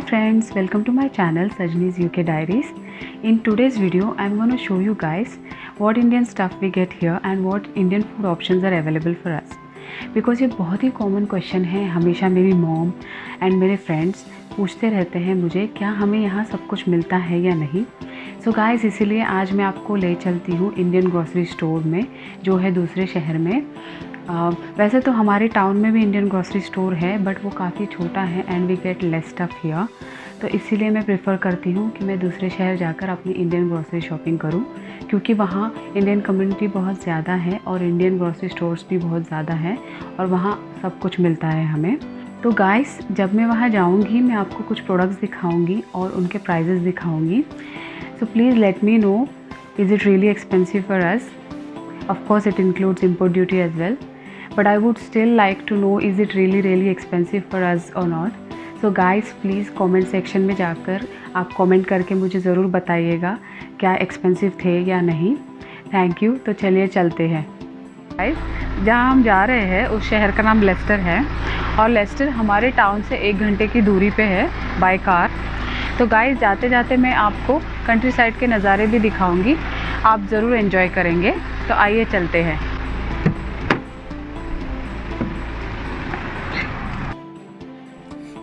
friends, welcome to my channel Sajni's UK Diaries. In today's video, I'm going to show you guys what Indian stuff we get here and what Indian food options are available for us. Because ये बहुत ही common question है, हमेशा मेरी mom and मेरे friends पूछते रहते हैं मुझे क्या हमें यहाँ सब कुछ मिलता है या नहीं। सो गाइस, इसीलिए आज मैं आपको ले चलती हूँ इंडियन ग्रॉसरी स्टोर में जो है दूसरे शहर में। वैसे तो हमारे टाउन में भी इंडियन ग्रॉसरी स्टोर है बट वो काफ़ी छोटा है and we get less stuff here. तो इसीलिए मैं प्रेफर करती हूँ कि मैं दूसरे शहर जाकर अपनी इंडियन ग्रॉसरी शॉपिंग करूँ, क्योंकि वहाँ इंडियन कम्युनिटी बहुत ज़्यादा है और इंडियन ग्रॉसरी स्टोर्स भी बहुत ज़्यादा है और वहाँ सब कुछ मिलता है हमें। तो गाइस, जब मैं वहाँ जाऊँगी मैं आपको कुछ प्रोडक्ट्स दिखाऊँगी और उनके प्राइजेस दिखाऊँगी। So please let me know, is it really expensive for us? Of course it includes import duty as well, but I would still like to know, is it really expensive for us or not? So guys, please comment section में जाकर आप comment करके मुझे ज़रूर बताइएगा क्या expensive थे या नहीं। Thank you. तो चलिए चलते हैं। गाइस, जहाँ हम जा रहे हैं उस शहर का नाम लेस्टर है और लेस्टर हमारे टाउन से 1 घंटे की दूरी पे है बाय कार। तो गाइस, जाते जाते मैं आपको कंट्री साइड के नज़ारे भी दिखाऊंगी, आप ज़रूर एंजॉय करेंगे। तो आइए चलते हैं।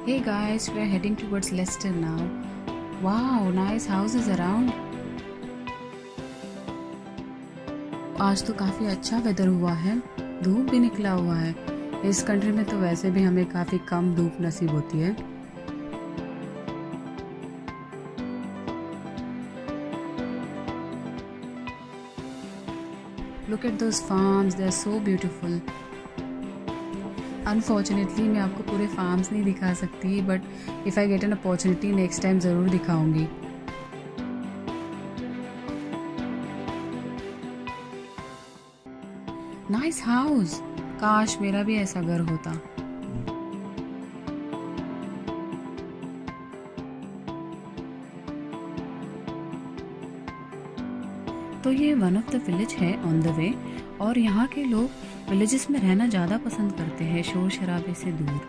Hey guys, we are heading towards Leicester now. Wow, nice houses around. आज तो काफ़ी अच्छा वेदर हुआ है, धूप भी निकला हुआ है। इस कंट्री में तो वैसे भी हमें काफ़ी कम धूप नसीब होती है। Look at those farms, they are so beautiful. Unfortunately मैं आपको पूरे फार्म्स नहीं दिखा सकती, but if I get an opportunity next time ज़रूर दिखाऊंगी। नाइस हाउस, काश मेरा भी ऐसा घर होता। तो ये वन ऑफ द विलेज है ऑन द वे, और यहाँ के लोग विलेजेस में रहना ज़्यादा पसंद करते हैं शोर शराबे से दूर।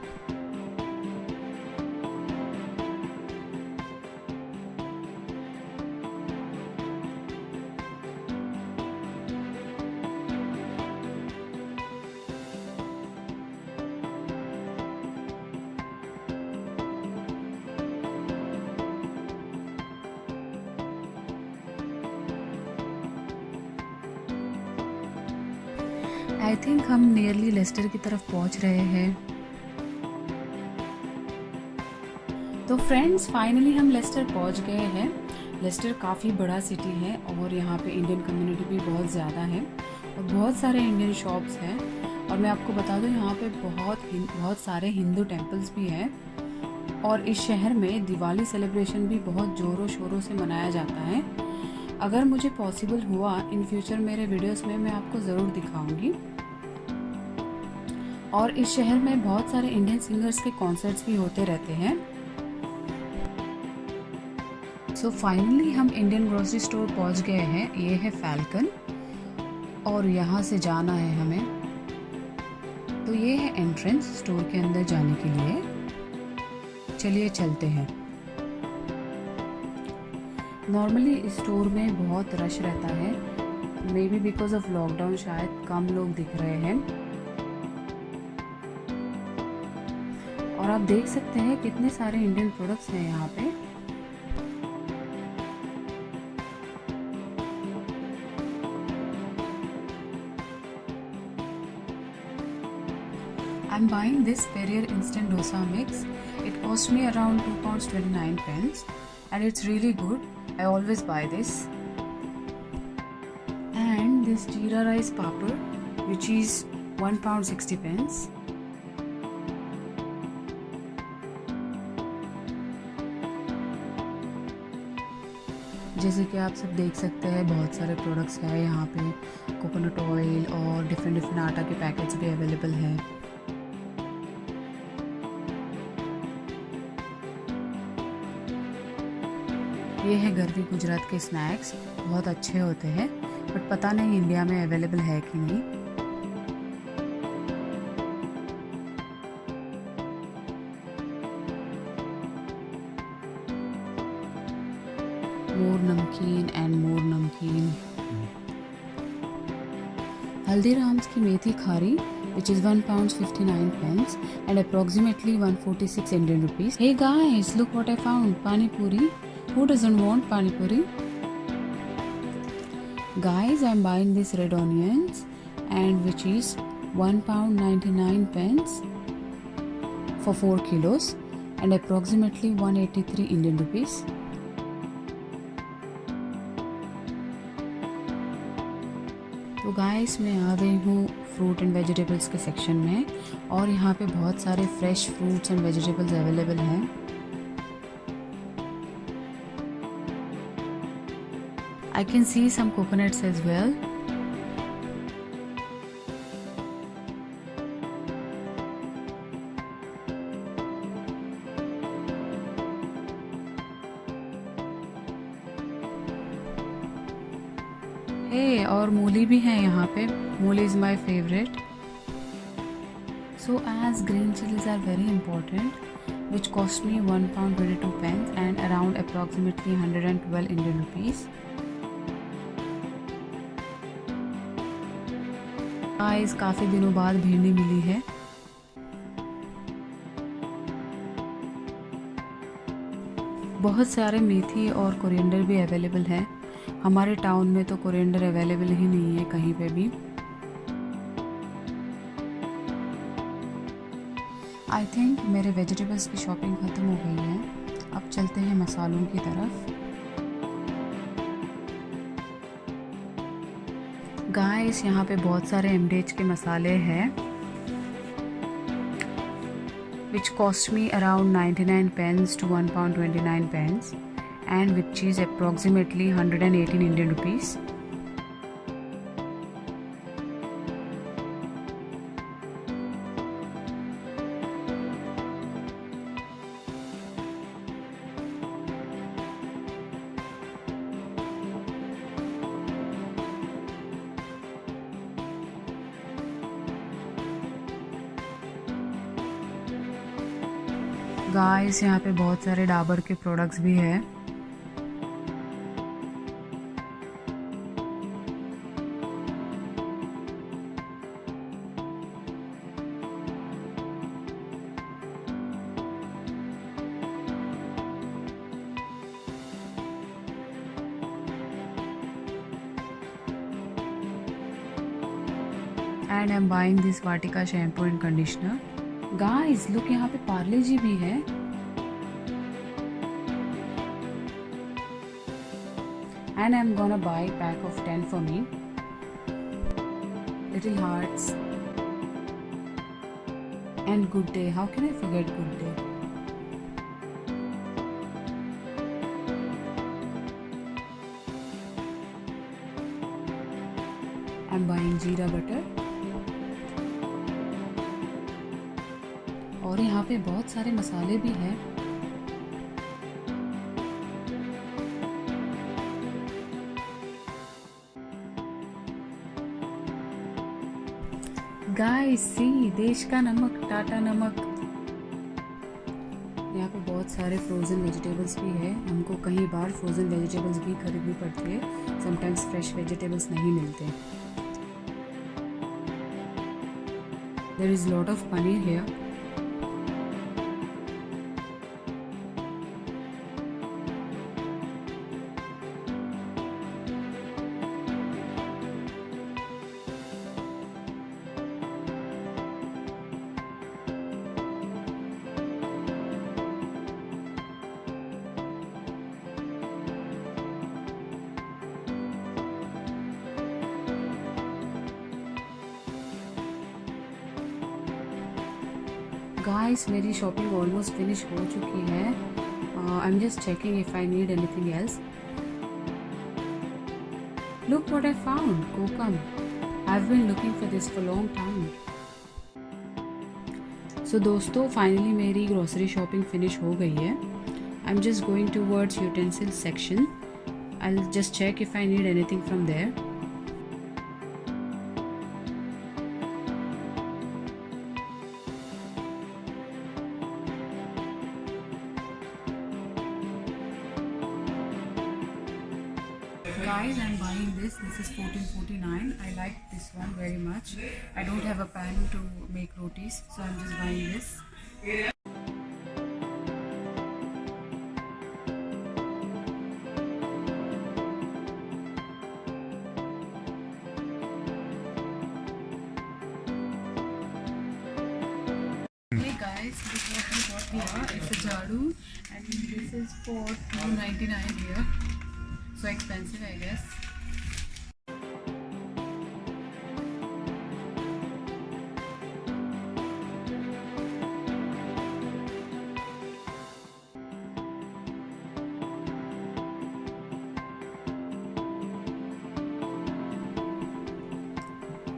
आई थिंक हम नियरली लेस्टर की तरफ पहुंच रहे हैं। तो फ्रेंड्स, फाइनली हम लेस्टर पहुंच गए हैं। लेस्टर काफ़ी बड़ा सिटी है और यहाँ पे इंडियन कम्युनिटी भी बहुत ज़्यादा है और बहुत सारे इंडियन शॉप्स हैं। और मैं आपको बता दूँ, यहाँ पे बहुत सारे हिंदू टेम्पल्स भी हैं और इस शहर में दिवाली सेलिब्रेशन भी बहुत ज़ोरों शोरों से मनाया जाता है। अगर मुझे पॉसिबल हुआ इन फ्यूचर मेरे वीडियोस में मैं आपको ज़रूर दिखाऊंगी। और इस शहर में बहुत सारे इंडियन सिंगर्स के कॉन्सर्ट्स भी होते रहते हैं। सो फाइनली हम इंडियन ग्रोसरी स्टोर पहुंच गए हैं। ये है फैल्कन और यहाँ से जाना है हमें। तो ये है एंट्रेंस स्टोर के अंदर जाने के लिए। चलिए चलते हैं। नॉर्मली इस स्टोर में बहुत रश रहता है, may be because of lockdown शायद कम लोग दिख रहे हैं। और आप देख सकते हैं कितने सारे इंडियन प्रोडक्ट्स हैं यहाँ पे। I am buying this Periyar instant dosa mix. It cost me around £2.29 and it's really good. I always buy this. And this jeera rice papad which is £1.60. जैसे कि आप सब देख सकते हैं बहुत सारे प्रोडक्ट्स हैं यहाँ पे। कोकोनट ऑयल और डिफरेंट आटा के पैकेट्स भी अवेलेबल हैं। ये है गरवी गुजरात के स्नैक्स, बहुत अच्छे होते हैं बट पता नहीं इंडिया में अवेलेबल है कि नहीं। Haldiram's की मेथी खारी which is 1 pound 59 pence and approximately 146 Indian rupees. Hey guys, look what I found. Pani puri. Who doesn't want pani puri? Guys, I'm buying this red onions and which is 1 pound 99 pence for 4 kilos and approximately 183 Indian rupees. तो guys मैं आ गई हूँ fruit and vegetables के section में और यहाँ पे बहुत सारे fresh fruits and vegetables available हैं। I can see some coconuts as well. Hey, और मूली भी है यहाँ पे। मूली is my favorite. So as green chilies are very important, which cost me 1 pound 22 pence and around approximately 112 Indian rupees. Guys काफ़ी दिनों बाद भिंडी मिली है। बहुत सारे मेथी और कोरिएंडर भी अवेलेबल है। हमारे टाउन में तो कोरिएंडर अवेलेबल ही नहीं है कहीं पे भी। आई थिंक मेरे वेजिटेबल्स की शॉपिंग ख़त्म हो गई है। अब चलते हैं मसालों की तरफ। गाइस यहाँ पे बहुत सारे एमडीएच के मसाले हैं which cost me around 99 pence to 1 pound 29 pence and which is approximately 118 Indian rupees. Guys यहाँ पे बहुत सारे डाबर के प्रोडक्ट्स भी है। And I'm buying this Vatika shampoo and conditioner. Guys look यहाँ पे पार्ले जी भी है। And I'm gonna buy pack of 10 for me. Little hearts and Good Day. How can I forget Good Day? I'm buying जीरा butter और यहाँ पे बहुत सारे मसाले भी हैं। गाइस सी देश का नमक टाटा नमक। यहाँ पे बहुत सारे फ्रोज़न वेजिटेबल्स भी है। हमको कई बार फ्रोज़न वेजिटेबल्स भी खरीदनी पड़ती है। समटाइम्स फ्रेश वेजिटेबल्स नहीं मिलते। There is lot of paneer here. Guys मेरी शॉपिंग ऑलमोस्ट फिनिश हो चुकी है। I am just checking if I need anything else. Look what I found, kokum. I have been looking for this for long time. So दोस्तों finally मेरी grocery shopping finish हो गई है। I am just going towards utensil section. I will just check if I need anything from there. Guys, I'm buying this. This is 14.49. I like this one very much. I don't have a pan to make rotis, so I'm just buying this. Hey guys, this is what we got here. It's a jadu, and this is for $2.99 here. So expensive, I guess.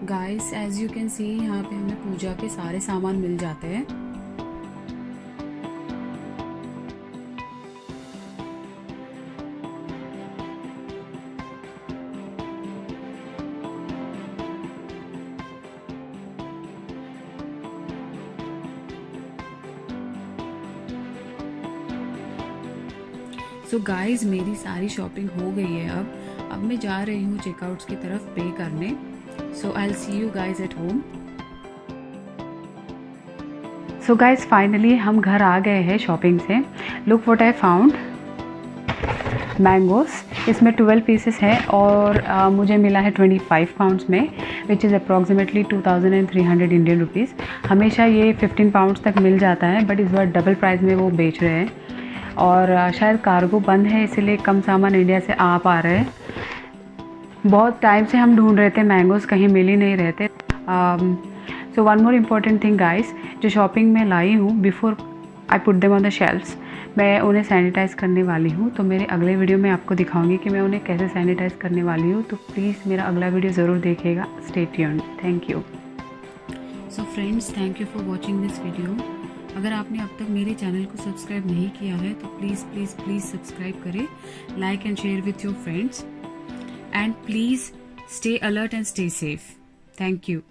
Guys, as you can see यहाँ पे हमें पूजा के सारे सामान मिल जाते हैं। So guys, मेरी सारी शॉपिंग हो गई है। अब मैं जा रही हूँ चेकआउट्स की तरफ पे करने। So I'll see you guys at home. So guys, finally हम घर आ गए हैं शॉपिंग से। Look what I found. Mangoes, इसमें 12 पीसेस है और मुझे मिला है 25 पाउंड्स में, which is approximately 2300 Indian rupees. हमेशा ये 15 पाउंड्स तक मिल जाता है, बट इस बार डबल प्राइस में वो बेच रहे हैं और शायद कार्गो बंद है, इसलिए कम सामान इंडिया से आ पा रहे हैं। बहुत टाइम से हम ढूंढ रहे थे मैंगोज़, कहीं मिल ही नहीं रहे थे। So one more important thing guys, जो शॉपिंग में लाई हूँ, before I put them on the shelves, मैं उन्हें सैनिटाइज़ करने वाली हूँ। तो मेरे अगले वीडियो में आपको दिखाऊंगी कि मैं उन्हें कैसे सैनिटाइज़ करने वाली हूँ। तो प्लीज़ मेरा अगला वीडियो ज़रूर देखिएगा। Stay tuned. Thank you. So friends, thank you for watching this video. अगर आपने अब तक मेरे चैनल को सब्सक्राइब नहीं किया है तो प्लीज़ प्लीज़ प्लीज़ सब्सक्राइब करें, like and share with your friends, and please stay alert and stay safe. Thank you.